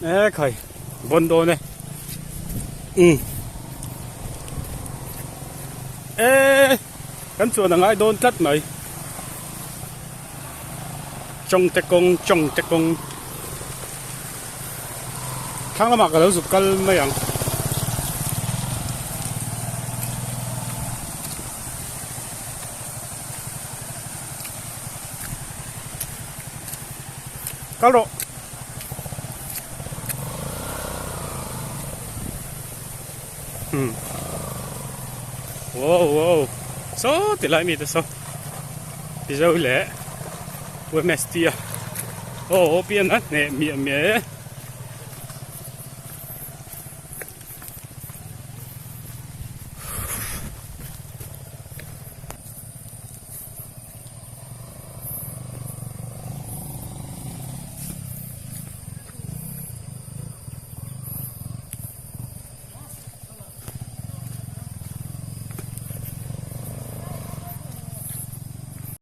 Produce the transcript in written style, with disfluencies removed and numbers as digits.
ê khởi vốn đồ này ê cắn chuột là ngay đôn cất mày Chawngte công khang là mặc cái dục cân mấy anh cao độ wow số thì lại mi tới số bây giờ lẽ với mestia biển á nè miệng